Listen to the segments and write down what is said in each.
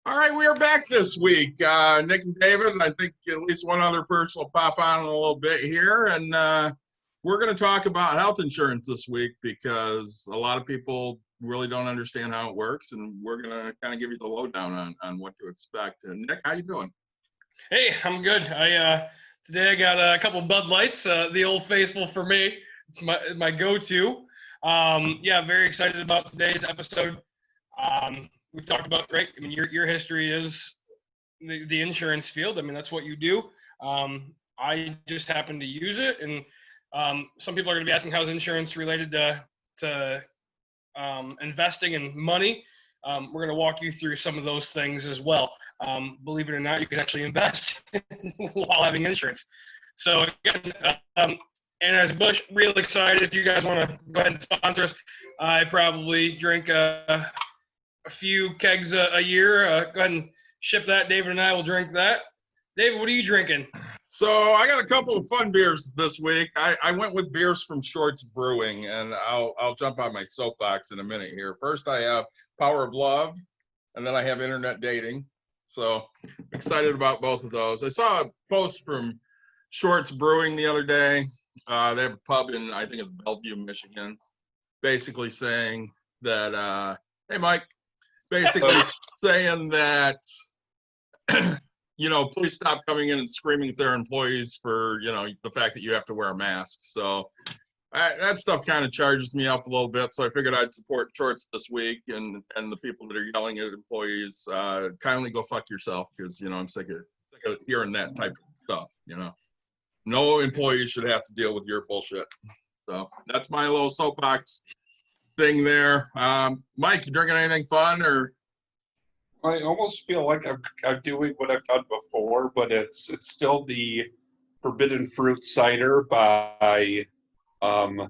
All right, we are back this week. Nick and David, and I think at least one other person will pop on in a little bit here. And we're going to talk about health insurance this week because a lot of people really don't understand how it works. And we're going to kind of give you the lowdown on what to expect. And Nick, how you doing? Hey, I'm good. Today I got a couple Bud Lights, the Old Faithful for me. It's my go-to. Very excited about today's episode. We've talked about, right? I mean, your history is the insurance field. I mean, that's what you do. I just happen to use it, and some people are going to be asking how's insurance related to investing in money. We're going to walk you through some of those things as well. Believe it or not, you can actually invest while having insurance. So again, Anheuser-Busch, real excited. If you guys want to go ahead and sponsor us, I probably drink a few kegs a year. Go ahead and ship that. David and I will drink that. David, what are you drinking? So I got a couple of fun beers this week. I went with beers from Shorts Brewing, and I'll jump on my soapbox in a minute here. First, I have Power of Love, and then I have Internet Dating. So excited about both of those. I saw a post from Shorts Brewing the other day. They have a pub in, I think it's Bellevue, Michigan, basically saying that, hey, Mike, basically saying that, please stop coming in and screaming at their employees for, the fact that you have to wear a mask. So that stuff kind of charges me up a little bit. So I figured I'd support Shorts this week, and the people that are yelling at employees, kindly go fuck yourself, because, I'm sick of hearing that type of stuff, No employees should have to deal with your bullshit. So that's my little soapbox thing there. Mike, you drinking anything fun or? I almost feel like I'm doing what I've done before, but it's still the Forbidden Fruit Cider by the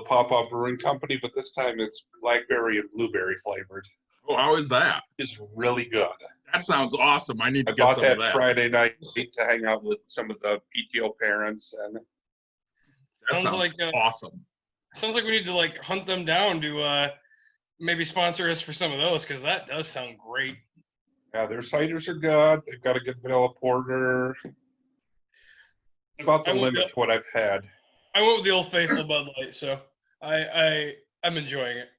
Pop-Up Brewing Company, but this time it's blackberry and blueberry flavored. Oh, how is that? It's really good. That sounds awesome. I need to I get bought some that of that. Friday night to hang out with some of the PTO parents, and that sounds like awesome. Sounds like we need to hunt them down to maybe sponsor us for some of those, because that does sound great. Yeah, their ciders are good. They've got a good vanilla porter. About the limit to what I've had. I went with the Old Faithful Bud Light, so I'm enjoying it.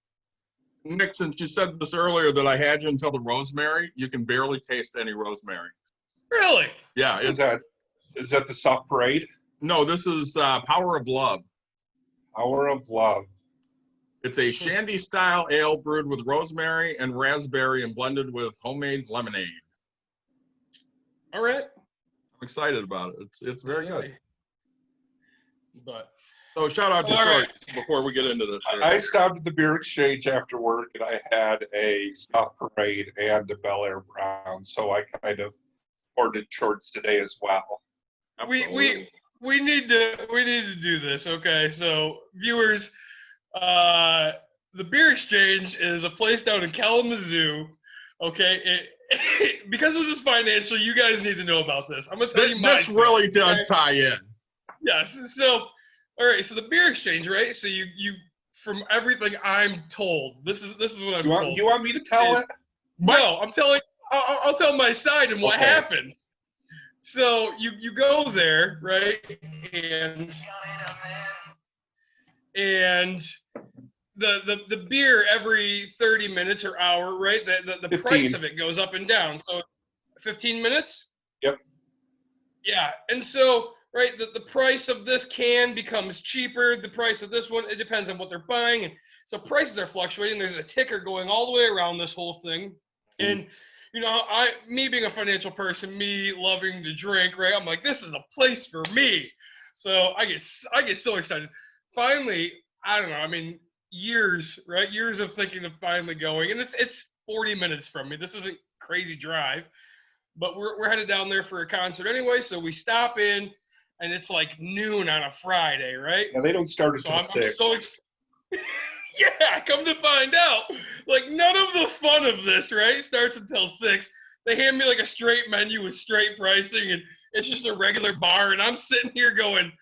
Nick, since you said this earlier that I had you until the rosemary, you can barely taste any rosemary. Really? Yeah. Is that the Soft Parade? No, this is Power of Love. Power of Love. It's a shandy-style ale brewed with rosemary and raspberry and blended with homemade lemonade. All right. I'm excited about it. It's very good. But so shout out to Shorts before we get into this. I stopped at the beer exchange after work, and I had a Soft Parade and a Bel Air Brown, so I kind of ordered Shorts today as well. We need to do this. Okay, so viewers. The beer exchange is a place down in Kalamazoo. Okay, because this is financial, you guys need to know about this. I'm gonna tell you. This really does tie in. Yes. So, all right. So the beer exchange, right? So you from everything I'm told, this is what I'm told. You want me to tell it? No, I'm telling. I'll tell my side and what happened. So you go there, right? And the beer every 30 minutes or hour, right? The price of it goes up and down. So 15 minutes? Yep. Yeah. And so, right, the price of this can becomes cheaper. The price of this one, it depends on what they're buying. And so prices are fluctuating. There's a ticker going all the way around this whole thing. And me being a financial person, me loving to drink, right? I'm like, this is a place for me. So I get so excited. Finally, I don't know. I mean, years, right? Years of thinking of finally going, and it's 40 minutes from me. This isn't crazy drive, but we're headed down there for a concert anyway. So we stop in, and it's like noon on a Friday, right? Yeah, they don't start until 6. Yeah, come to find out, none of the fun of this, right, starts until 6. They hand me a straight menu with straight pricing, and it's just a regular bar, and I'm sitting here going,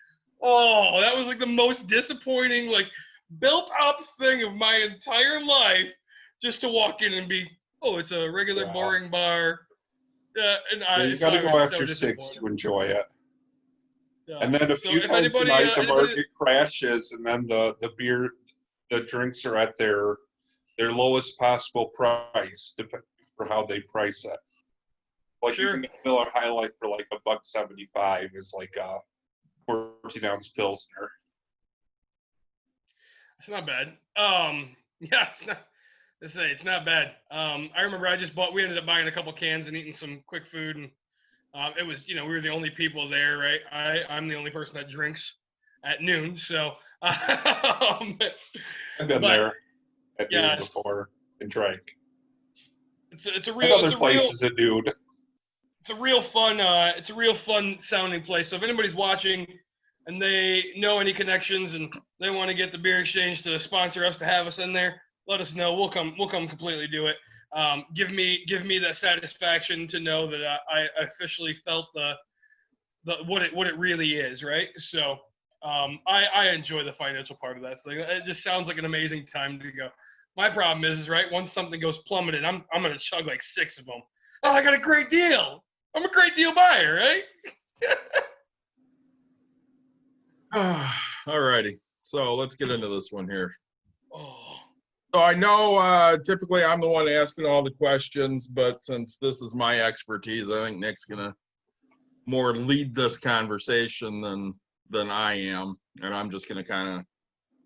oh, that was the most disappointing, built up thing of my entire life, just to walk in and be oh, it's a regular Yeah. boring bar. Yeah, and Yeah, you so got to I go was so after 6 disappointed. to enjoy it. Yeah. And then a So few if times a anybody, night, the market crashes, and then the beer, the drinks are at their lowest possible price for how they price it. Like you sure, can get a Miller High Life for like $1.75 is like a 14-ounce Pilsner. it's not bad. Yeah, it's not. Let's say it's not bad. I remember we ended up buying a couple cans and eating some quick food, and it was, we were the only people there, right? I'm the only person that drinks at noon, so. I've been But there at noon yeah, before and drank. it's a And real other places at noon. it's a real fun sounding place. So if anybody's watching and they know any connections and they want to get the beer exchange to sponsor us, to have us in there, let us know. We'll come completely do it. Give me that satisfaction to know that I officially felt the what it really is, right? So I enjoy the financial part of that thing. It just sounds like an amazing time to go. My problem is right, once something goes plummeted, I'm gonna chug like 6 of them. Oh, I got a great deal. I'm a great deal buyer, right? All righty. So let's get into this one here. Oh, So I know typically I'm the one asking all the questions, but since this is my expertise, I think Nick's gonna more lead this conversation than I am, and I'm just gonna kind of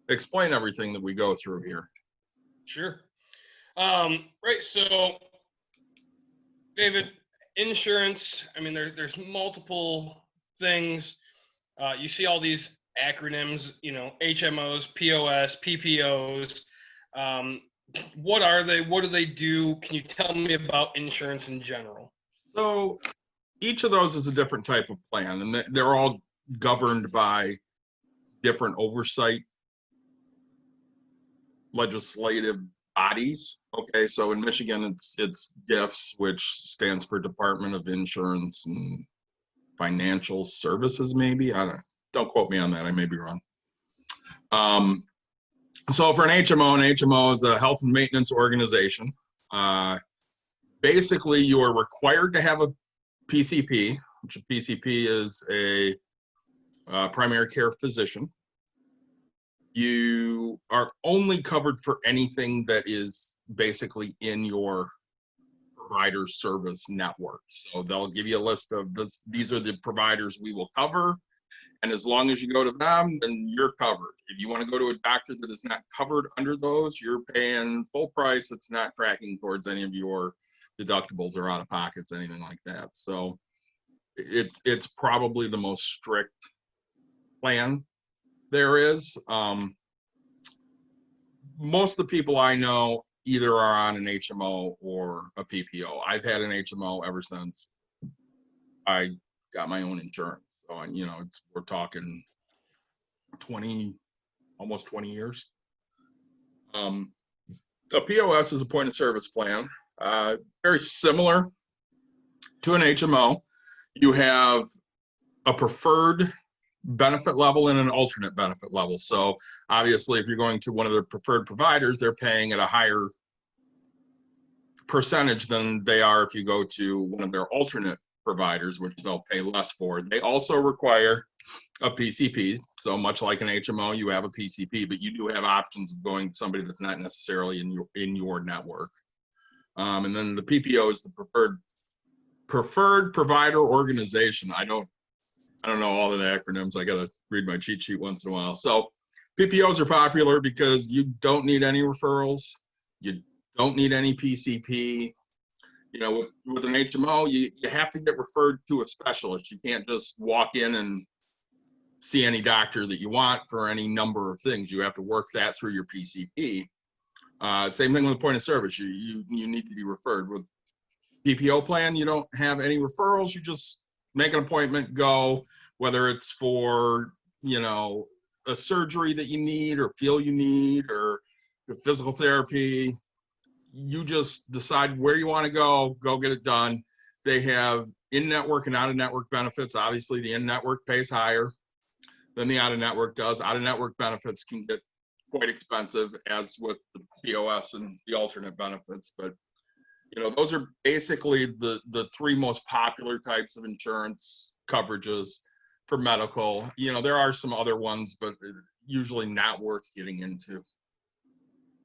explain everything that we go through here. sure. Right. So, David, insurance. I mean, there's multiple things. You see all these acronyms, HMOs, POS, PPOs. Um, what are they? What do they do? Can you tell me about insurance in general? So each of those is a different type of plan, and they're all governed by different oversight legislative bodies. Okay, so in Michigan, it's DIFS, which stands for Department of Insurance and Financial Services, maybe. Don't quote me on that. I may be wrong. So for an HMO is a health and maintenance organization. Basically, you are required to have a PCP, which a PCP is a primary care physician. You are only covered for anything that is basically in your provider service network. So they'll give you a list of these are the providers we will cover. And as long as you go to them, then you're covered. If you want to go to a doctor that is not covered under those, you're paying full price. It's not tracking towards any of your deductibles or out of pockets, anything like that. So it's probably the most strict plan there is. Most of the people I know either are on an HMO or a PPO. I've had an HMO ever since I got my own insurance. So, we're talking 20, almost 20 years. A POS is a point of service plan, very similar to an HMO. You have a preferred benefit level and an alternate benefit level. So obviously, if you're going to one of the preferred providers, they're paying at a higher percentage than they are if you go to one of their alternate providers, which they'll pay less for. They also require a PCP. So much like an HMO, you have a PCP, but you do have options of going to somebody that's not necessarily in your network. And then the PPO is the preferred provider organization. I don't know all of the acronyms. I got to read my cheat sheet once in a while. So PPOs are popular because you don't need any referrals. You don't need any PCP. With an HMO, you have to get referred to a specialist. You can't just walk in and see any doctor that you want for any number of things. You have to work that through your PCP. Same thing with point of service. You need to be referred. With PPO plan, you don't have any referrals. You just make an appointment, go, whether it's for, a surgery that you need or feel you need or physical therapy. You just decide where you want to go get it done. They have in-network and out-of-network benefits. Obviously, the in-network pays higher than the out-of-network does. Out-of-network benefits can get quite expensive, as with the POS and the alternate benefits. But You know, those are basically the three most popular types of insurance coverages for medical. You know, there are some other ones, but usually not worth getting into.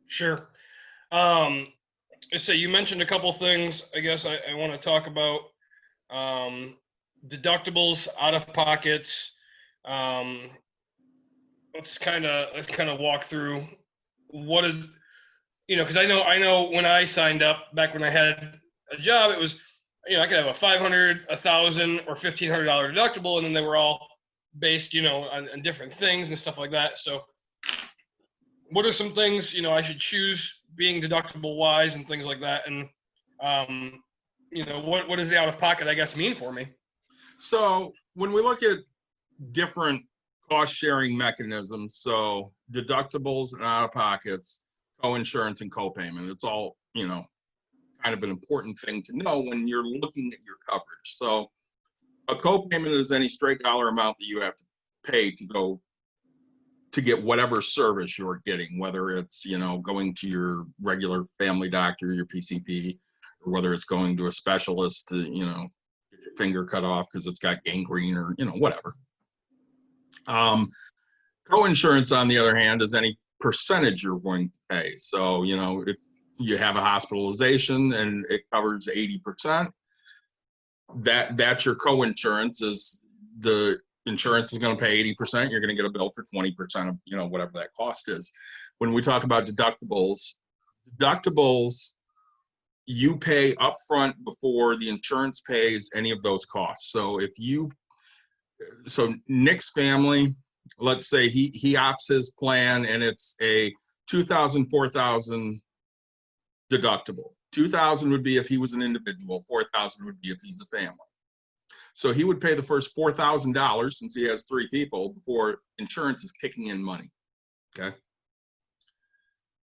Sure. So you mentioned a couple things. I guess I want to talk about deductibles, out of pockets. Let's kind of walk through what did because I know when I signed up back when I had a job, it was I could have a $500, $1,000, or $1,500 deductible, and then they were all based on different things and stuff like that. So what are some things I should choose being deductible wise and things like that, and what does the out of pocket I guess mean for me? So when we look at different cost sharing mechanisms, so deductibles and out of pockets, co-insurance and co-payment, it's all kind of an important thing to know when you're looking at your coverage. So a co-payment is any straight dollar amount that you have to pay to get whatever service you're getting, whether it's going to your regular family doctor, your PCP, or whether it's going to a specialist to get your finger cut off because it's got gangrene, or whatever. Co-insurance, on the other hand, is any percentage you're going to pay. So if you have a hospitalization and it covers 80%, that's your co-insurance. Is the insurance is going to pay 80%, you're going to get a bill for 20% of whatever that cost is. When we talk about deductibles you pay upfront before the insurance pays any of those costs. So Nick's family, let's say he opts his plan and it's a $2,000, $4,000 deductible. $2,000 would be if he was an individual, $4,000 would be if he's a family. So he would pay the first $4,000 since he has 3 people before insurance is kicking in money. Okay.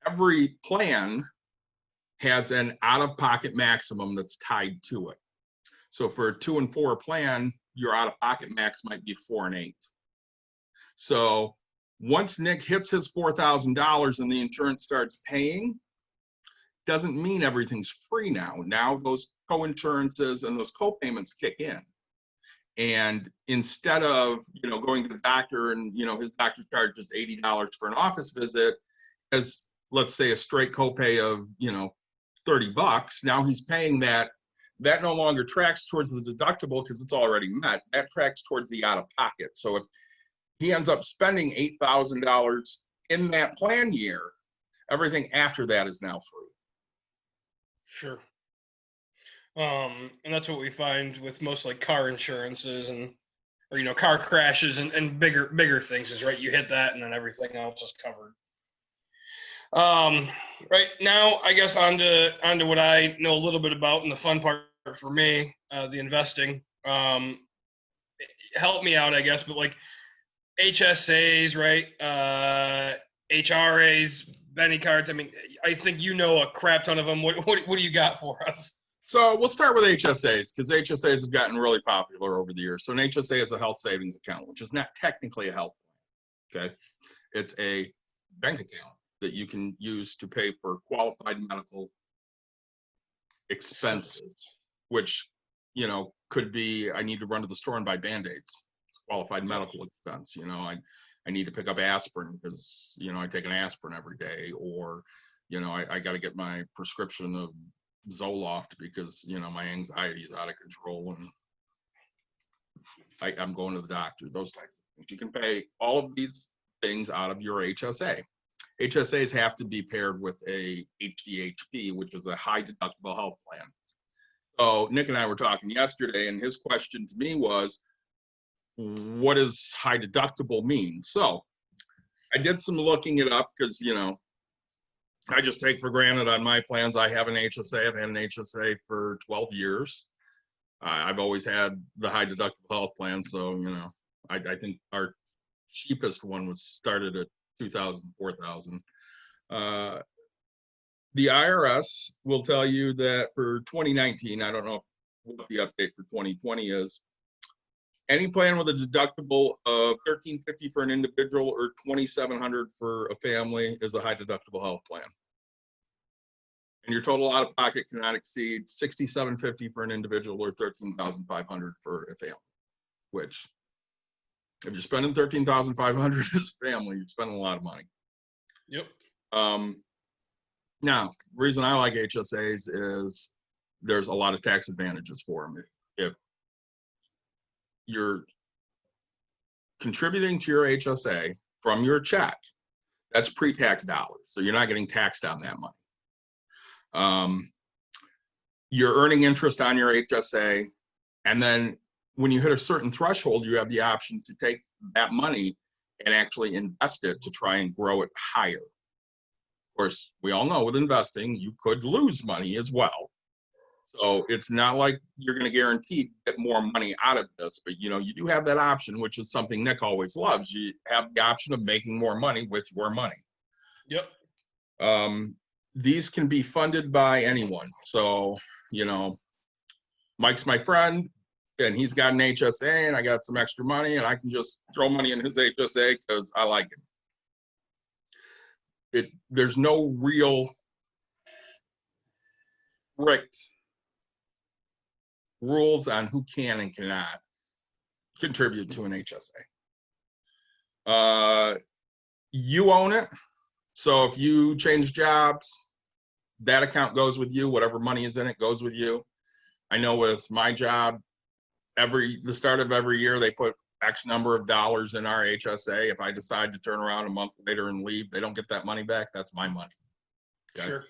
Every plan has an out-of-pocket maximum that's tied to it. So for a 2 and 4 plan, your out-of-pocket max might be 4 and 8. So once Nick hits his $4,000 and the insurance starts paying, doesn't mean everything's free now. Now those co-insurances and those co-payments kick in. And instead of going to the doctor and his doctor charges $80 for an office visit, as let's say a straight copay of $30, now he's paying that. That no longer tracks towards the deductible because it's already met. That tracks towards the out of pocket. So if he ends up spending $8,000 in that plan year, everything after that is now free. Sure. And that's what we find with most like car insurances or car crashes and bigger things is right. You hit that and then everything else is covered. Right now, I guess onto what I know a little bit about, and the fun part for me, the investing. Help me out, I guess, but like HSAs, right? HRAs, Benny cards. I mean, I think a crap ton of them. What do you got for us? So we'll start with HSAs because HSAs have gotten really popular over the years. So an HSA is a health savings account, which is not technically a health plan. Okay, it's a bank account that you can use to pay for qualified medical expenses, which could be I need to run to the store and buy Band-Aids. It's qualified medical expense. I need to pick up aspirin because I take an aspirin every day, or I got to get my prescription of Zoloft because my anxiety is out of control and I'm going to the doctor. Those types of things. You can pay all of these things out of your HSA. HSAs have to be paired with a HDHP, which is a high deductible health plan. So Nick and I were talking yesterday, and his question to me was, what does high deductible mean? So I did some looking it up because, I just take for granted on my plans. I have an HSA. I've had an HSA for 12 years. I've always had the high deductible health plan. So, I think our cheapest one was started at $2,000, $4,000. The IRS will tell you that for 2019, I don't know what the update for 2020 is, any plan with a deductible of $1,350 for an individual or $2,700 for a family is a high deductible health plan. and your total out of pocket cannot exceed $6,750 for an individual or $13,500 for a family. Which, if you're spending $13,500 as a family, you're spending a lot of money. Yep. Now, the reason I like HSAs is there's a lot of tax advantages for them. If you're contributing to your HSA from your check, that's pre-tax dollars, so you're not getting taxed on that money. You're earning interest on your HSA, and then when you hit a certain threshold, you have the option to take that money and actually invest it to try and grow it higher. Of course, we all know with investing, you could lose money as well. So it's not like you're going to guarantee get more money out of this, but you do have that option, which is something Nick always loves. You have the option of making more money with your money. Yep. These can be funded by anyone. So, Mike's my friend and he's got an HSA and I got some extra money and I can just throw money in his HSA because I like it. There's no real strict rules on who can and cannot contribute to an HSA. You own it. So if you change jobs, that account goes with you. Whatever money is in it goes with you. I know with my job, the start of every year, they put X number of dollars in our HSA. If I decide to turn around a month later and leave, they don't get that money back. That's my money. Okay? Sure.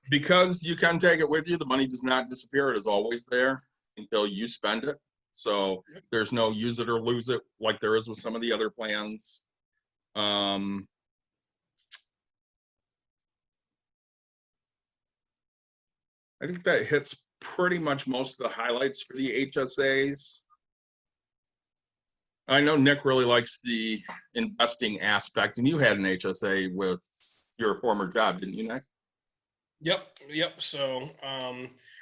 Because you can take it with you, the money does not disappear. It is always there until you spend it. So there's no use it or lose it like there is with some of the other plans. I think that hits pretty much most of the highlights for the HSAs. I know Nick really likes the investing aspect, and you had an HSA with your former job, didn't you, Nick? Yep. So,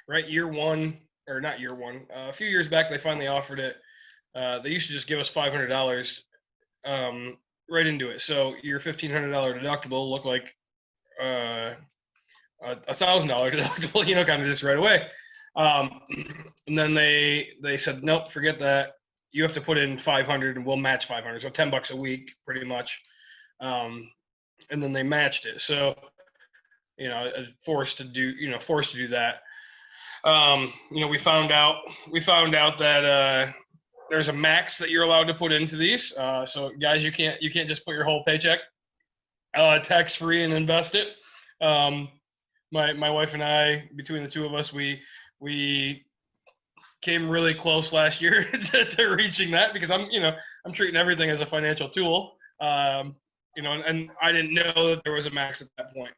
right, year one, or not year one, a few years back, they finally offered it. They used to just give us $500 right into it. So your $1,500 deductible looked like $1,000 deductible, kind of just right away. And then they said, nope, forget that. You have to put in 500 and we'll match 500. So $10 a week, pretty much. And then they matched it. So, forced to do that. We found out that there's a max that you're allowed to put into these. So guys, you can't just put your whole paycheck tax free and invest it. My wife and I, between the two of us, we came really close last year to reaching that because I'm treating everything as a financial tool. And I didn't know that there was a max at that point.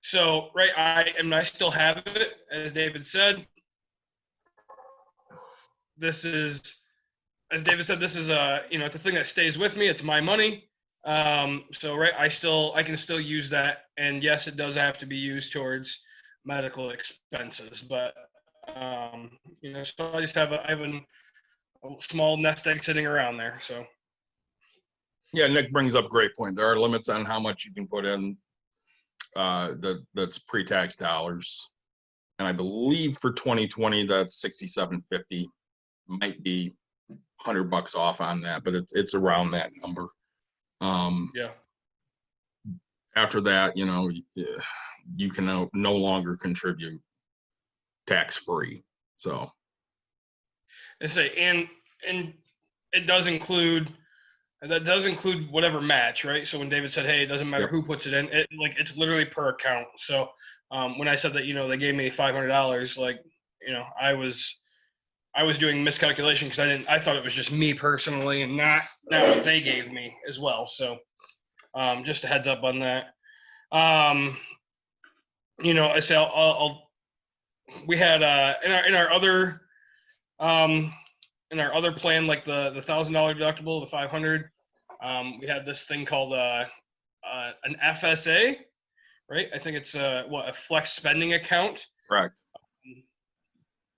So, right, I still have it, as David said. This is, as David said, this is it's a thing that stays with me. It's my money. So, right, I can still use that, and yes, it does have to be used towards medical expenses. But, so I just have a small nest egg sitting around there. So. Yeah, Nick brings up a great point. There are limits on how much you can put in. That's pre-tax dollars, and I believe for 2020 that's $6,750. Might be $100 off on that, but it's around that number. Yeah. After that, you can no longer contribute tax-free. So. I say, and it does include. That does include whatever match, right? So when David said, "Hey, it doesn't matter who puts it in," it's literally per account. So when I said that, they gave me $500, I was doing miscalculation because I thought it was just me personally and not what they gave me as well. So just a heads up on that. I say we had in our other plan, like the $1,000 deductible, the 500. We had this thing called an FSA, right? I think it's a flex spending account. Correct.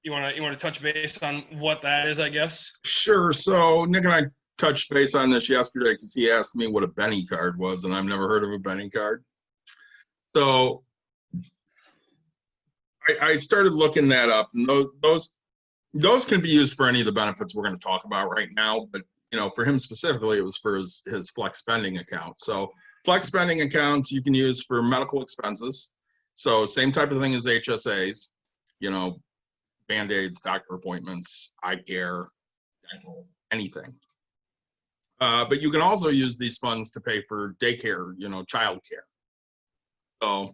You want to touch base on what that is, I guess? Sure. So Nick and I touched base on this yesterday because he asked me what a Benny card was, and I've never heard of a Benny card. So I started looking that up, and those can be used for any of the benefits we're going to talk about right now. But for him specifically, it was for his flex spending account. So flex spending accounts you can use for medical expenses. So same type of thing as HSAs, Band-Aids, doctor appointments, eye care, dental, anything. But you can also use these funds to pay for daycare, child care. So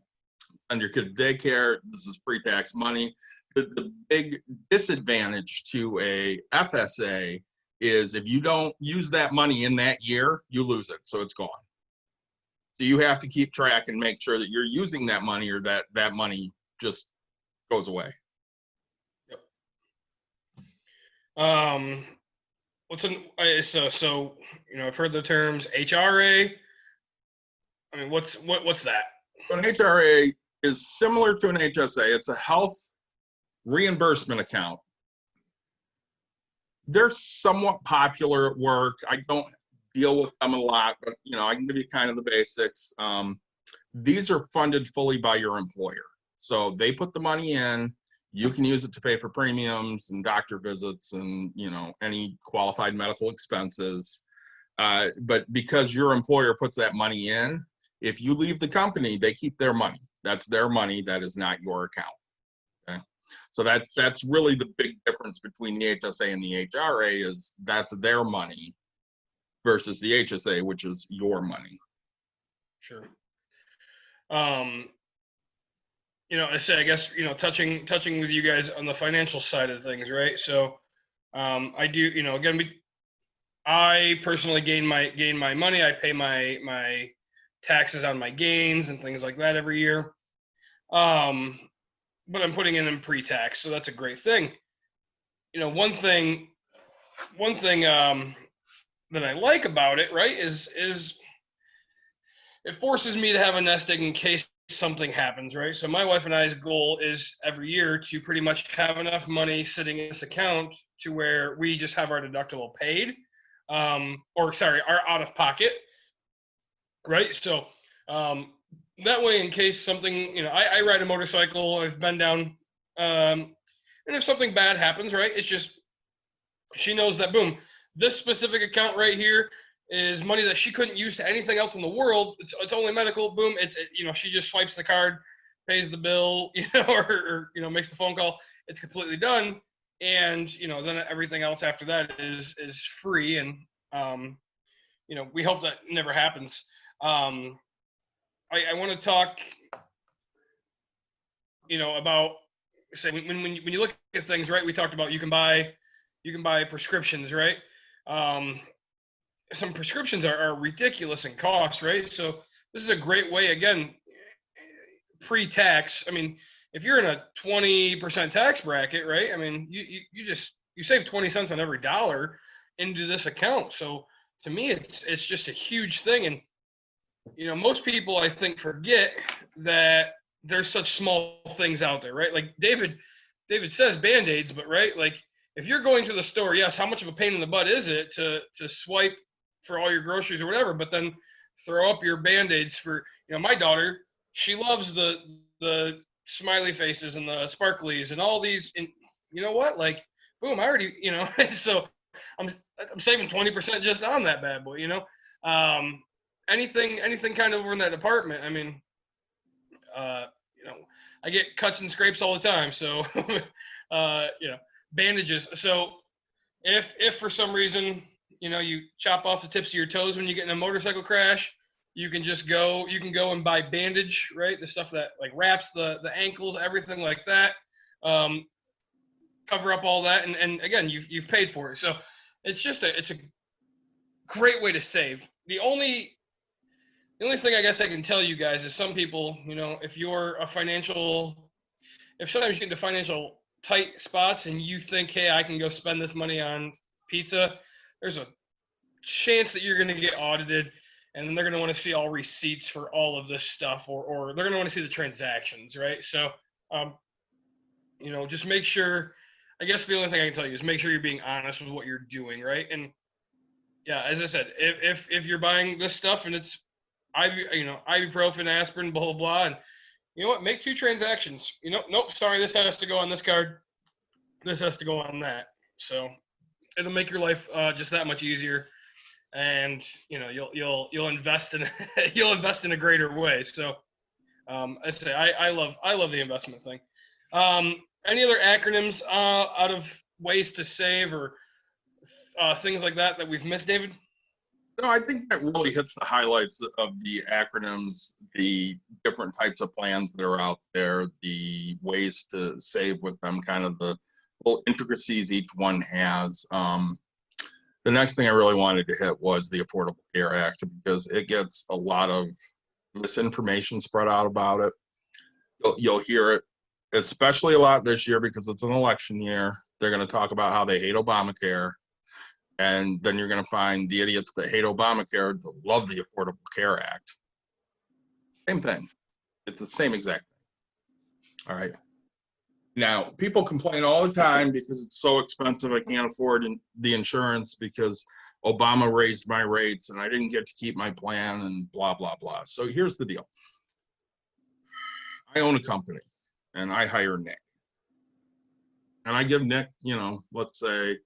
send your kid to daycare, this is pre-tax money. The big disadvantage to a FSA is if you don't use that money in that year, you lose it, so it's gone. So you have to keep track and make sure that you're using that money, or that money just goes away. Yep. So I've heard the terms HRA. I mean, what's that? So an HRA is similar to an HSA. It's a health reimbursement account. They're somewhat popular at work. I don't deal with them a lot, but I can give you kind of the basics. These are funded fully by your employer. So they put the money in, you can use it to pay for premiums and doctor visits and any qualified medical expenses. But because your employer puts that money in, if you leave the company, they keep their money. That's their money. That is not your account. Okay. So that's really the big difference between the HSA and the HRA, is that's their money versus the HSA, which is your money. Sure. I guess touching with you guys on the financial side of things, right? So I do, again, I personally gain my money. I pay my taxes on my gains and things like that every year. But I'm putting in pre-tax, so that's a great thing. One thing that I like about it, right, is it forces me to have a nest egg in case something happens, right? So my wife and I's goal is every year to pretty much have enough money sitting in this account to where we just have our deductible paid, our out of pocket, right? So that way, in case something, I ride a motorcycle, I've been down, and if something bad happens, right, it's just, she knows that, boom, this specific account right here is money that she couldn't use to anything else in the world. It's only medical. Boom. She just swipes the card, pays the bill, or makes the phone call. It's completely done. And, then everything else after that is free. And, we hope that never happens. I want to talk, about, say, when you look at things, right, we talked about, you can buy prescriptions, right? Some prescriptions are ridiculous in cost, right? So this is a great way, again, pre-tax. I mean, if you're in a 20% tax bracket, right? I mean, you save 20 cents on every dollar into this account. So to me, it's just a huge thing. And most people, I think, forget that there's such small things out there, right? Like David says Band-Aids, but right, like if you're going to the store, yes, how much of a pain in the butt is it to swipe for all your groceries or whatever, but then throw up your Band-Aids for, my daughter, she loves the smiley faces and the sparklies and all these, and you know what, like, boom, I already, so I'm saving 20% just on that bad boy, anything kind of over in that department. I mean, I get cuts and scrapes all the time, so bandages. So if for some reason you chop off the tips of your toes when you get in a motorcycle crash, you can go and buy bandage, right? The stuff that like wraps the ankles, everything like that, cover up all that, and again, you've paid for it. So it's a great way to save. The only thing I guess I can tell you guys is some people, if you're if sometimes you get into financial tight spots and you think, hey, I can go spend this money on pizza, there's a chance that you're going to get audited, and then they're going to want to see all receipts for all of this stuff, or they're going to want to see the transactions, right? So, just make sure, I guess the only thing I can tell you is make sure you're being honest with what you're doing, right? And Yeah, as I said, if you're buying this stuff and it's ibuprofen, aspirin, blah blah blah, and you know what, make 2 transactions. Nope, sorry, this has to go on this card, this has to go on that. So it'll make your life just that much easier, and you'll invest in you'll invest in a greater way. So I say I love the investment thing. Any other acronyms out of ways to save or things like that we've missed, David? No, I think that really hits the highlights of the acronyms, the different types of plans that are out there, the ways to save with them, kind of the little intricacies each one has. The next thing I really wanted to hit was the Affordable Care Act, because it gets a lot of misinformation spread out about it. You'll hear it, especially a lot this year because it's an election year. They're going to talk about how they hate Obamacare. And then you're going to find the idiots that hate Obamacare that love the Affordable Care Act. Same thing. It's the same exact thing. All right. Now, people complain all the time because it's so expensive, I can't afford the insurance because Obama raised my rates and I didn't get to keep my plan and blah, blah, blah. So here's the deal. I own a company and I hire Nick. And I give Nick, let's say,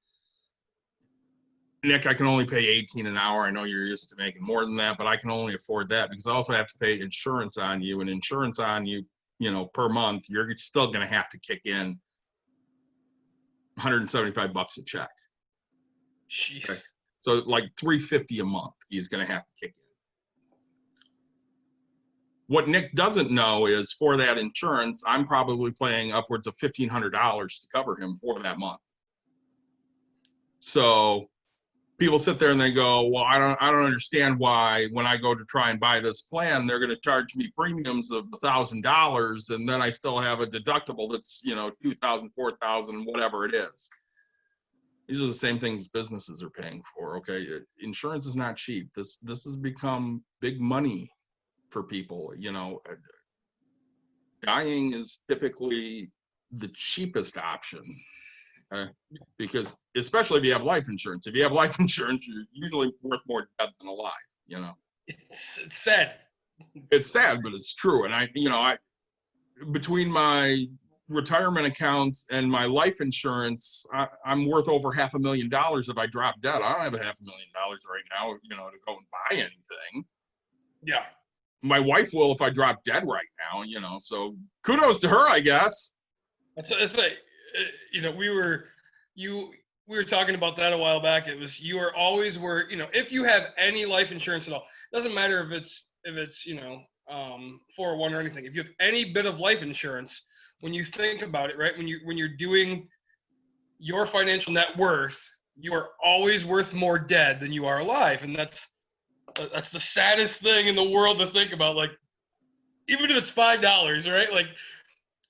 Nick, I can only pay 18 an hour. I know you're used to making more than that, but I can only afford that because I also have to pay insurance on you, and insurance on you, per month, you're still going to have to kick in $175 a check. Jeez. Okay? So like $350 a month, he's going to have to kick in. What Nick doesn't know is for that insurance, I'm probably paying upwards of $1,500 to cover him for that month. So people sit there and they go, well, I don't understand why when I go to try and buy this plan, they're going to charge me premiums of $1,000 and then I still have a deductible that's, $2,000, $4,000, whatever it is. These are the same things businesses are paying for. Okay. Insurance is not cheap. This has become big money for people. Dying is typically the cheapest option. Okay? Because especially if you have life insurance, you're usually worth more dead than alive. It's sad. It's sad, but it's true. And I between my retirement accounts and my life insurance, I'm worth over $500,000 if I drop dead. I don't have $500,000 right now, to go and buy anything. Yeah. My wife will if I drop dead right now. So kudos to her, I guess. It's like, we were talking about that a while back. It was, you are always if you have any life insurance at all, doesn't matter if it's 401 or anything. If you have any bit of life insurance, when you think about it, right, when you're doing your financial net worth, you are always worth more dead than you are alive, and that's the saddest thing in the world to think about. Like, even if it's $5, right? Like,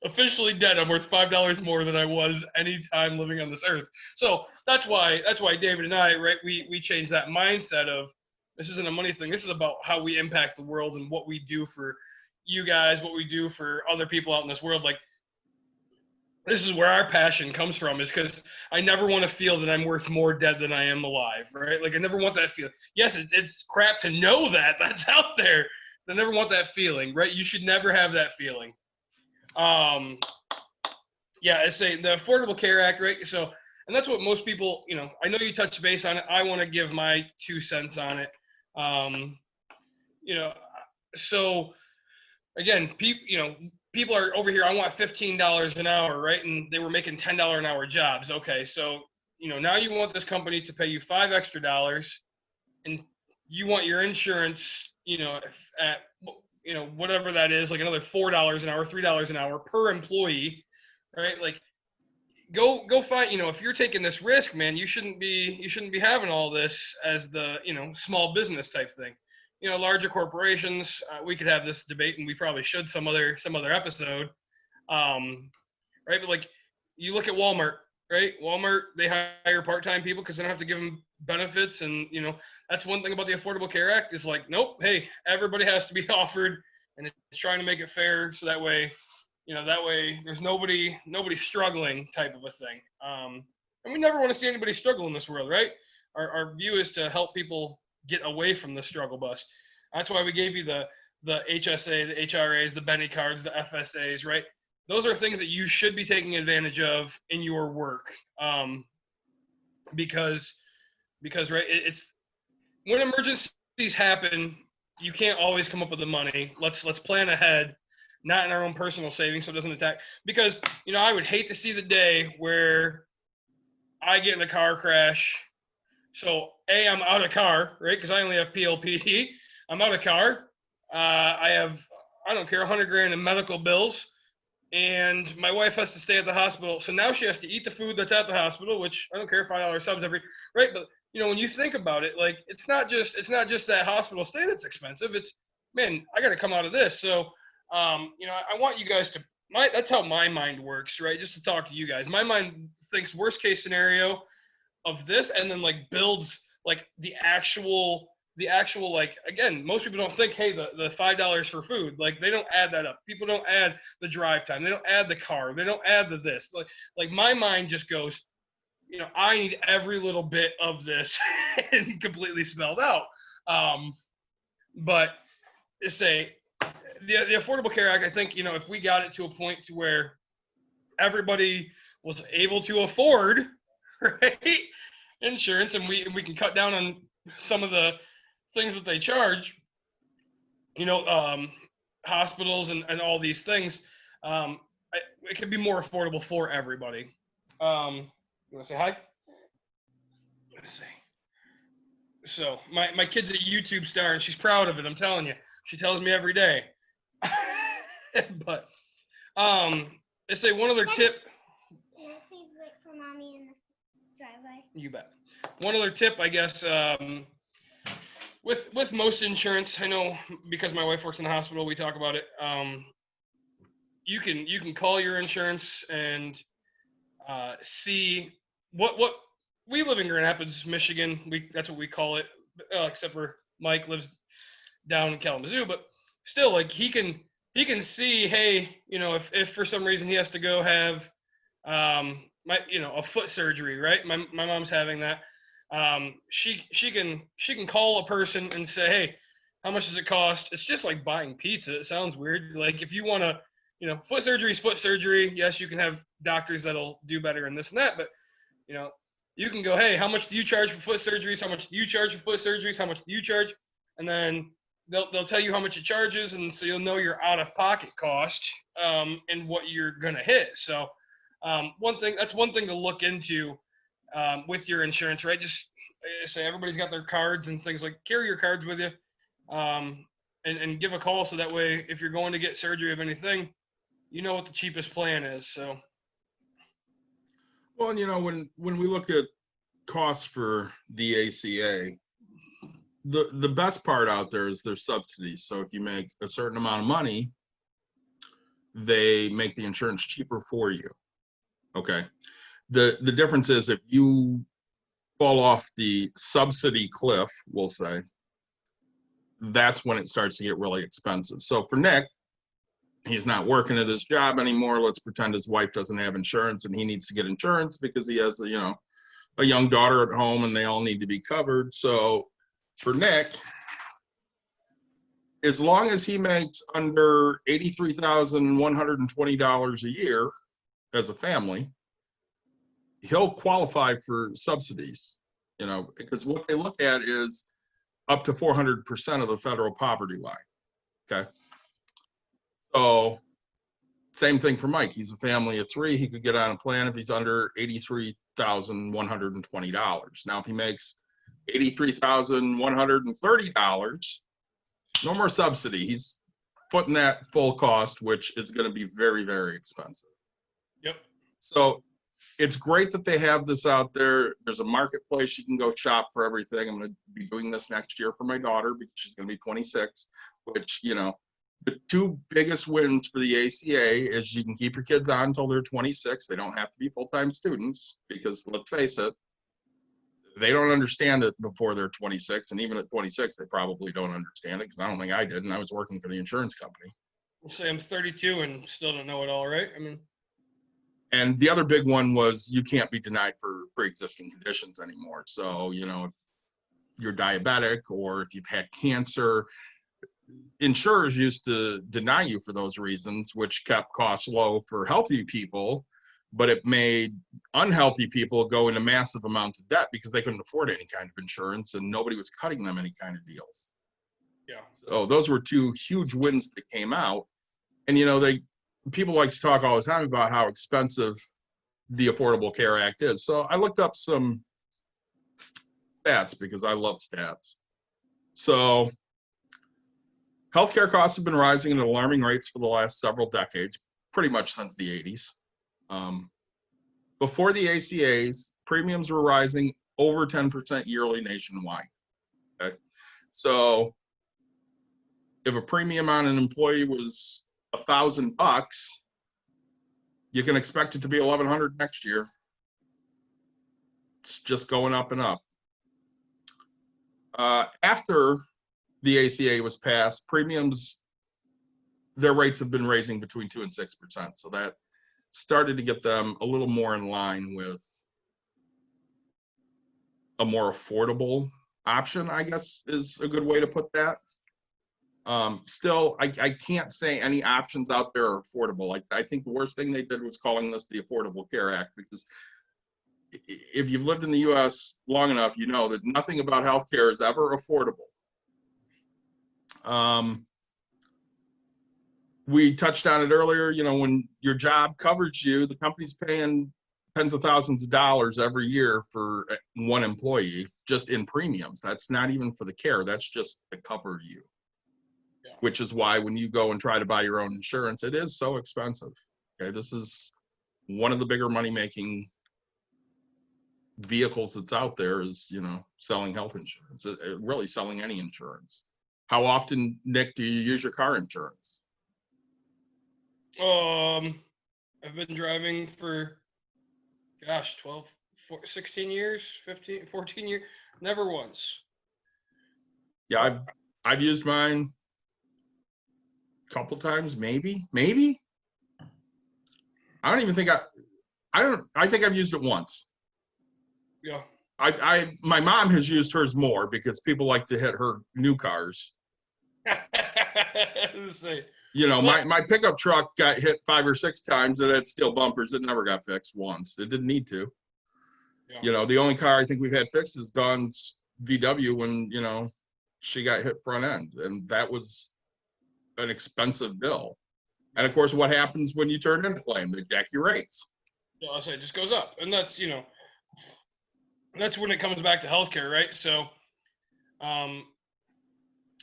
officially dead, I'm worth $5 more than I was any time living on this earth. So that's why David and I, right, we changed that mindset of, this isn't a money thing. This is about how we impact the world and what we do for you guys, what we do for other people out in this world. Like, this is where our passion comes from, is because I never want to feel that I'm worth more dead than I am alive, right? Like, I never want that feeling. Yes, it's crap to know that that's out there. I never want that feeling, right? You should never have that feeling. Yeah, I say the Affordable Care Act, right? So, and that's what most people, I know you touched base on it. I want to give my 2 cents on it. So again, people are over here, I want $15 an hour, right? And they were making $10 an hour jobs. Okay. So, now you want this company to pay you $5 extra, and you want your insurance, at, whatever that is, like another $4 an hour, $3 an hour per employee, right? Like, go find, if you're taking this risk, man, you shouldn't be having all this as the, small business type thing. Larger corporations, we could have this debate, and we probably should some other episode. Right. But like, you look at Walmart, right? Walmart, they hire part-time people because they don't have to give them benefits. And, that's one thing about the Affordable Care Act is like, nope, hey, everybody has to be offered, and it's trying to make it fair. So that way, there's nobody struggling type of a thing. And we never want to see anybody struggle in this world, right? our view is to help people get away from the struggle bus. That's why we gave you the HSA, the HRAs, the Benny cards, the FSAs, right? Those are things that you should be taking advantage of in your work, because right, it's when emergencies happen, you can't always come up with the money. Let's plan ahead, not in our own personal savings, so it doesn't attack. Because I would hate to see the day where I get in a car crash. So I'm out of car, right? Because I only have PLPD. I'm out of car. I have, I don't care, 100 grand in medical bills, and my wife has to stay at the hospital. So now she has to eat the food that's at the hospital, which I don't care, $5 subs every, right? But when you think about it, like it's not just that hospital stay that's expensive. It's, man, I got to come out of this. So, I want you guys to, that's how my mind works, right? Just to talk to you guys. My mind thinks worst case scenario of this, and then like builds like the actual like, again, most people don't think, hey, the $5 for food, like they don't add that up. People don't add the drive time, they don't add the car, they don't add the this. Like my mind just goes, I need every little bit of this and completely spelled out. But say the Affordable Care Act, I think, if we got it to a point to where everybody was able to afford, right, insurance, and we can cut down on some of the things that they charge, hospitals and all these things, it could be more affordable for everybody. You want to say hi? Let's see. So my kid's a YouTube star, and she's proud of it. I'm telling you, she tells me every day. But they say one other tip. Can I please wait for mommy in the driveway? You bet. One other tip, I guess, with most insurance, I know because my wife works in the hospital, we talk about it. You can call your insurance and see what we live in Grand Rapids, Michigan. That's what we call it, except for Mike lives down in Kalamazoo. But still, like he can see, hey, if for some reason he has to go have a foot surgery, right? My mom's having that. She can call a person and say, hey, how much does it cost? It's just like buying pizza. It sounds weird. Like if you want to, foot surgery is foot surgery. Yes, you can have doctors that'll do better in this and that, but you can go, hey, how much do you charge for foot surgeries? How much do you charge for foot surgeries? How much do you charge? And then they'll tell you how much it charges, and so you'll know your out of pocket cost and what you're gonna hit. So one thing to look into with your insurance, right? Just say everybody's got their cards and things, like carry your cards with you, and give a call, so that way if you're going to get surgery of anything, you know what the cheapest plan is. So Well, when we look at costs for the ACA, the best part out there is their subsidies. So if you make a certain amount of money, they make the insurance cheaper for you. Okay. The difference is if you fall off the subsidy cliff, we'll say, that's when it starts to get really expensive. So for Nick, he's not working at his job anymore. Let's pretend his wife doesn't have insurance and he needs to get insurance because he has a young daughter at home and they all need to be covered. So for Nick, as long as he makes under $83,120 a year as a family, he'll qualify for subsidies, because what they look at is up to 400% of the federal poverty line. Okay. So same thing for Mike. He's a family of three. He could get on a plan if he's under $83,120. Now, if he makes $83,130, no more subsidy. He's footing that full cost, which is going to be very, very expensive. Yep. So it's great that they have this out there. There's a marketplace. You can go shop for everything. I'm going to be doing this next year for my daughter because she's going to be 26, which, the two biggest wins for the ACA is you can keep your kids on until they're 26. They don't have to be full-time students because, let's face it, they don't understand it before they're 26. And even at 26, they probably don't understand it because I don't think I did. And I was working for the insurance company. We'll say I'm 32 and still don't know it all, right? I mean, And the other big one was you can't be denied for pre-existing conditions anymore. So, if you're diabetic or if you've had cancer, insurers used to deny you for those reasons, which kept costs low for healthy people, but it made unhealthy people go into massive amounts of debt because they couldn't afford any kind of insurance and nobody was cutting them any kind of deals. Yeah. So those were two huge wins that came out. And, people like to talk all the time about how expensive the Affordable Care Act is. So I looked up some stats because I love stats. So healthcare costs have been rising at alarming rates for the last several decades, pretty much since the 80s. Before the ACAs, premiums were rising over 10% yearly nationwide. Okay? So if a premium on an employee was $1,000, you can expect it to be $1,100 next year. It's just going up and up. After the ACA was passed, premiums, their rates have been raising between 2 and 6%. So that started to get them a little more in line with a more affordable option, I guess is a good way to put that. Still, I can't say any options out there are affordable. I think the worst thing they did was calling this the Affordable Care Act, because if you've lived in the US long enough, you know that nothing about healthcare is ever affordable. We touched on it earlier, when your job covers you, the company's paying tens of thousands of dollars every year for one employee just in premiums. That's not even for the care, that's just to cover you. Yeah. Which is why when you go and try to buy your own insurance, it is so expensive. Okay, this is one of the bigger money-making vehicles that's out there is, selling health insurance, really selling any insurance. How often, Nick, do you use your car insurance? I've been driving for, 16 years, 15, 14 years, never once. Yeah, I've used mine a couple times, maybe. I don't even think I think I've used it once. Yeah. My mom has used hers more because people like to hit her new cars. My pickup truck got hit 5 or 6 times and it had steel bumpers. It never got fixed once. It didn't need to. Yeah. The only car I think we've had fixed is Dawn's VW when, she got hit front end. And that was an expensive bill. And of course, what happens when you turn in a claim? They jack your rates. Yeah, I'll say it just goes up. And that's, that's when it comes back to healthcare, right? So,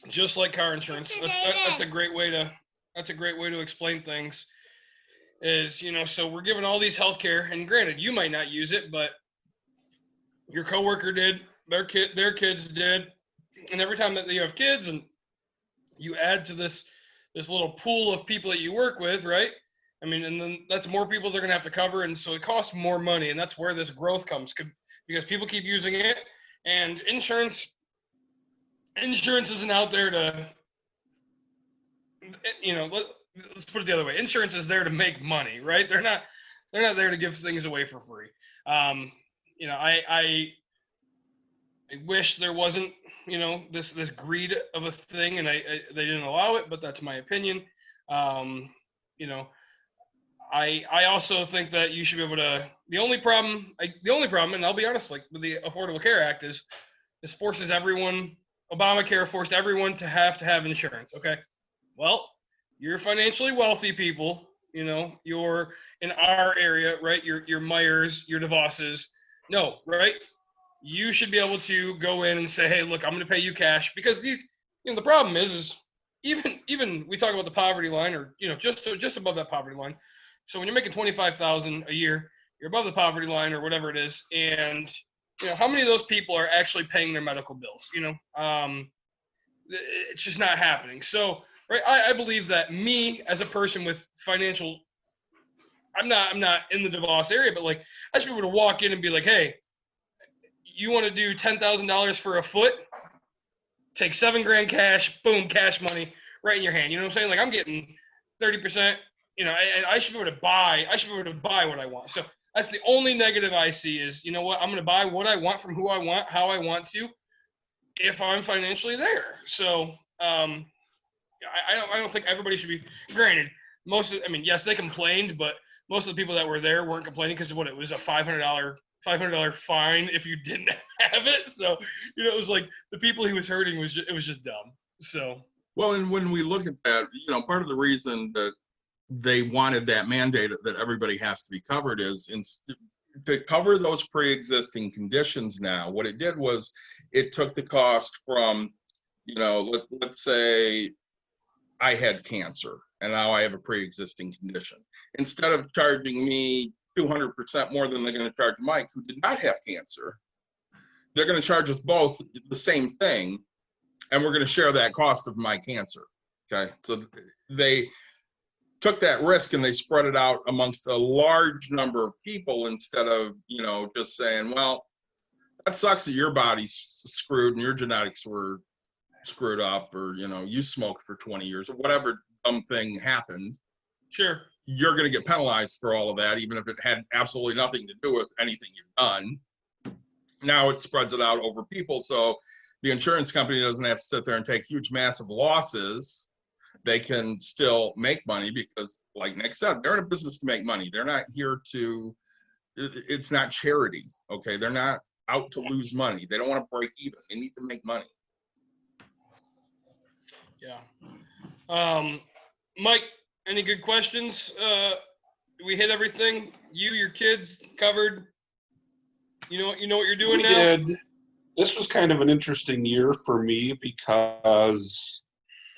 just like car insurance, that's a great way to explain things. Is so we're giving all these healthcare, and granted, you might not use it, but your coworker did, their kids did, and every time that you have kids, and you add to this little pool of people that you work with, right? I mean, and then that's more people they're gonna have to cover, and so it costs more money, and that's where this growth comes, because people keep using it, and insurance isn't out there to, let's put it the other way. Insurance is there to make money, right? They're not there to give things away for free. I wish there wasn't, this greed of a thing, and they didn't allow it, but that's my opinion. I also think that you should be able to. The only problem, and I'll be honest, like with the Affordable Care Act, is this forces everyone. Obamacare forced everyone to have insurance. Okay, well, you're financially wealthy people. You're in our area, right? Your Myers, your DeVosses. No, right? You should be able to go in and say, hey, look, I'm going to pay you cash, because these. The problem is even we talk about the poverty line, or just above that poverty line. So when you're making $25,000 a year, you're above the poverty line or whatever it is, and how many of those people are actually paying their medical bills? It's just not happening. So, right, I believe that me as a person with financial, I'm not in the DeVos area, but like I should be able to walk in and be like, hey, you want to do $10,000 for a foot? Take $7,000 cash, boom, cash money right in your hand. You know what I'm saying? Like I'm getting 30%, you know, I should be able to buy. I should be able to buy what I want. So that's the only negative I see is, you know what, I'm going to buy what I want from who I want, how I want to, if I'm financially there. So I don't think everybody should be. Granted, I mean, yes, they complained, but most of the people that were there weren't complaining because of what it was, a $500 fine if you didn't have it. So, you know, it was like the people he was hurting it was just dumb. So. Well, and when we look at that, you know, part of the reason that they wanted that mandate that everybody has to be covered is to cover those pre-existing conditions. Now, what it did was it took the cost from, you know, let's say I had cancer and now I have a pre-existing condition. Instead of charging me 200% more than they're going to charge Mike, who did not have cancer, they're going to charge us both the same thing, and we're going to share that cost of my cancer. Okay, so they took that risk and they spread it out amongst a large number of people instead of, you know, just saying, well, that sucks that your body's screwed and your genetics were screwed up, or, you know, you smoked for 20 years or whatever dumb thing happened. Sure. You're going to get penalized for all of that, even if it had absolutely nothing to do with anything you've done. Now it spreads it out over people, so the insurance company doesn't have to sit there and take huge, massive losses. They can still make money because, like Nick said, they're in a business to make money. They're not here to, it's not charity, okay? They're not out to lose money. They don't want to break even. They need to make money. Yeah. Mike, any good questions? We hit everything. Your kids covered. You know what you're doing now? We did. This was kind of an interesting year for me because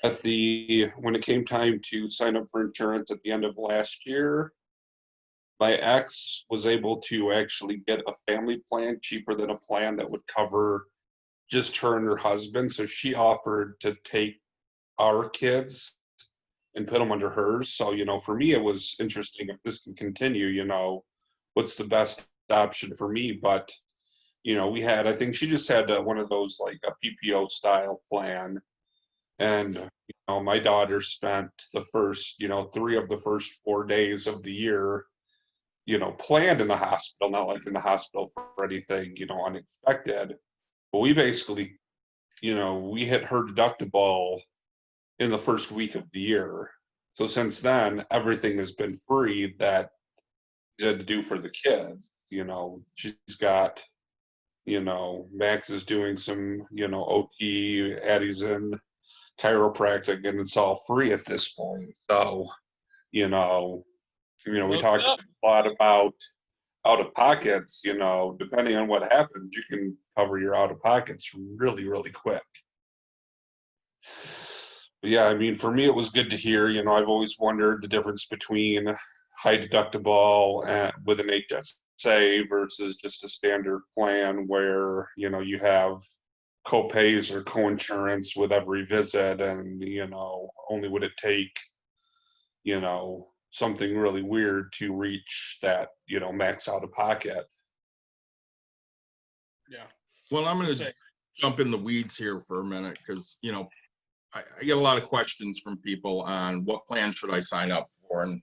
when it came time to sign up for insurance at the end of last year, my ex was able to actually get a family plan cheaper than a plan that would cover just her and her husband. So she offered to take our kids and put them under hers. So, you know, for me, it was interesting if this can continue, you know, what's the best option for me. But, you know, I think she just had one of those, like a PPO style plan. And, you know, my daughter spent the first, you know, 3 of the first 4 days of the year, you know, planned in the hospital, not like in the hospital for anything, you know, unexpected. But we basically, you know, we hit her deductible in the first week of the year. So since then, everything has been free that she had to do for the kid. You know, she's got, you know, Max is doing some, you know, OT, Addie's in chiropractic, and it's all free at this point. So, you know, we talked a lot about out of pockets. You know, depending on what happens, you can cover your out of pockets really, really quick. But yeah, I mean, for me, it was good to hear. You know, I've always wondered the difference between high deductible and with an HSA versus just a standard plan where, you know, you have co-pays or co-insurance with every visit, and, you know, only would it take, you know, something really weird to reach that, you know, max out of pocket. Yeah. Well, I'm going to jump in the weeds here for a minute because, you know, I get a lot of questions from people on what plan should I sign up for. And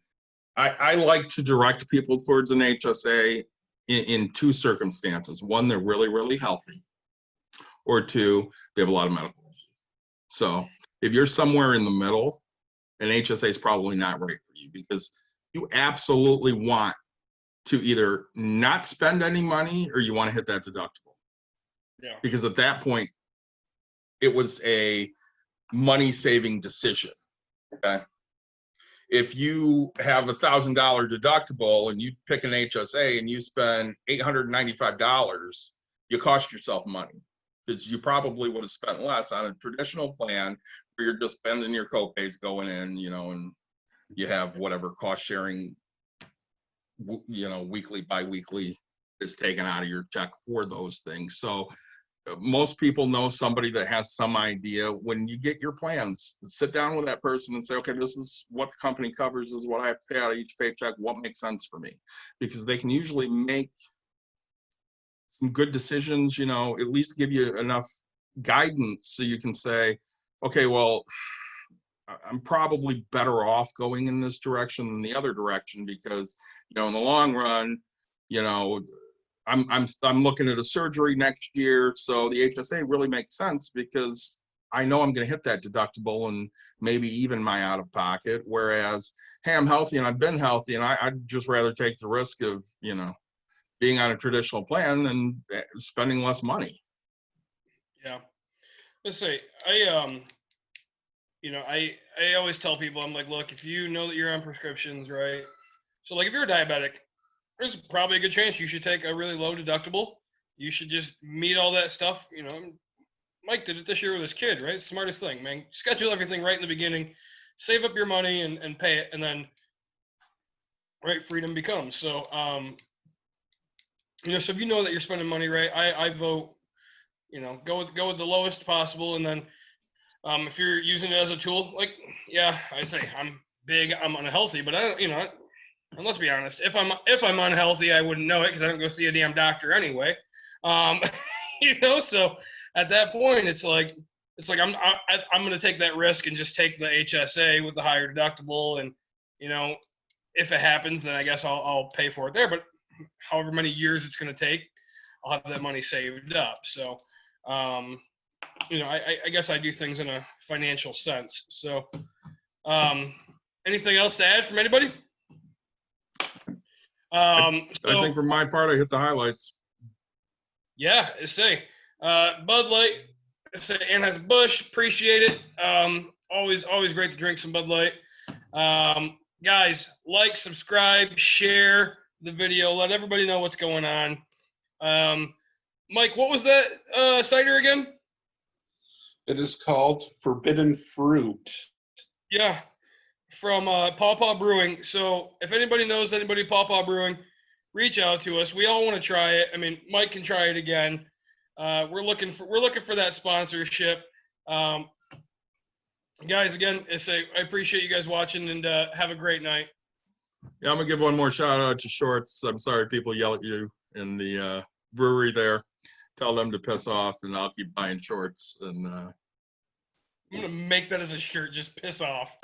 I like to direct people towards an HSA in 2 circumstances. One, they're really, really healthy. Or 2, they have a lot of medical issues. So if you're somewhere in the middle, an HSA is probably not right for you because you absolutely want to either not spend any money or you want to hit that deductible. Yeah. Because at that point, it was a money-saving decision, okay? If you have $1,000 deductible and you pick an HSA and you spend $895, you cost yourself money because you probably would have spent less on a traditional plan where you're just spending your co-pays going in, you know, and you have whatever cost sharing, you know, weekly, bi-weekly is taken out of your check for those things. So most people know somebody that has some idea. When you get your plans, sit down with that person and say, okay, this is what the company covers, this is what I have to pay out of each paycheck, what makes sense for me? Because they can usually make some good decisions, you know, at least give you enough guidance so you can say, okay, well, I'm probably better off going in this direction than the other direction because, you know, in the long run, you know, I'm looking at a surgery next year, so the HSA really makes sense because I know I'm going to hit that deductible and maybe even my out of pocket. Whereas, hey, I'm healthy and I've been healthy, and I'd just rather take the risk of, you know, being on a traditional plan and spending less money. Yeah. Let's say you know, I always tell people, I'm like, look, if you know that you're on prescriptions, right? So like if you're a diabetic, there's probably a good chance you should take a really low deductible. You should just meet all that stuff. You know, Mike did it this year with his kid, right? Smartest thing, man. Schedule everything right in the beginning, save up your money and pay it, and then right, freedom becomes. So you know, so if you know that you're spending money right, I vote, you know, go with the lowest possible, and then if you're using it as a tool, like, yeah, I say I'm big, I'm unhealthy, but I don't, you know, and let's be honest, if I'm unhealthy, I wouldn't know it because I don't go see a damn doctor anyway. You know, so at that point, it's like I'm going to take that risk and just take the HSA with the higher deductible, and you know, if it happens, then I guess I'll pay for it there. But however many years it's going to take, I'll have that money saved up. So, you know, I guess I do things in a financial sense. So, anything else to add from anybody? I think for my part, I hit the highlights. Yeah, say Bud Light, say Anheuser-Busch, appreciate it. Always great to drink some Bud Light. Guys, like, subscribe, share the video, let everybody know what's going on. Mike, what was that cider again? It is called Forbidden Fruit. Yeah, from Paw Paw Brewing. So if anybody knows anybody at Paw Paw Brewing, reach out to us. We all want to try it. I mean, Mike can try it again. We're looking for that sponsorship. Guys, again, I appreciate you guys watching, and have a great night. Yeah, I'm gonna give one more shout out to Shorts. I'm sorry people yell at you in the brewery there. Tell them to piss off, and I'll keep buying shorts. And I'm gonna make that as a shirt. Just piss off.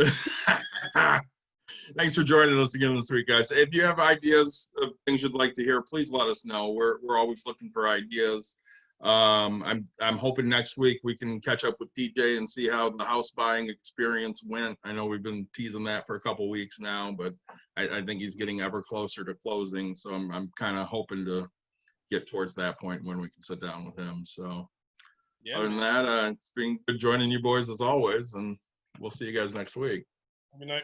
thanks for joining us again this week, guys. If you have ideas of things you'd like to hear, please let us know. We're always looking for ideas. I'm hoping next week we can catch up with DJ and see how the house buying experience went. I know we've been teasing that for a couple weeks now, but I think he's getting ever closer to closing. So I'm kind of hoping to get towards that point when we can sit down with him. So Yeah. other than that, it's been good joining you boys as always, and we'll see you guys next week. Good night.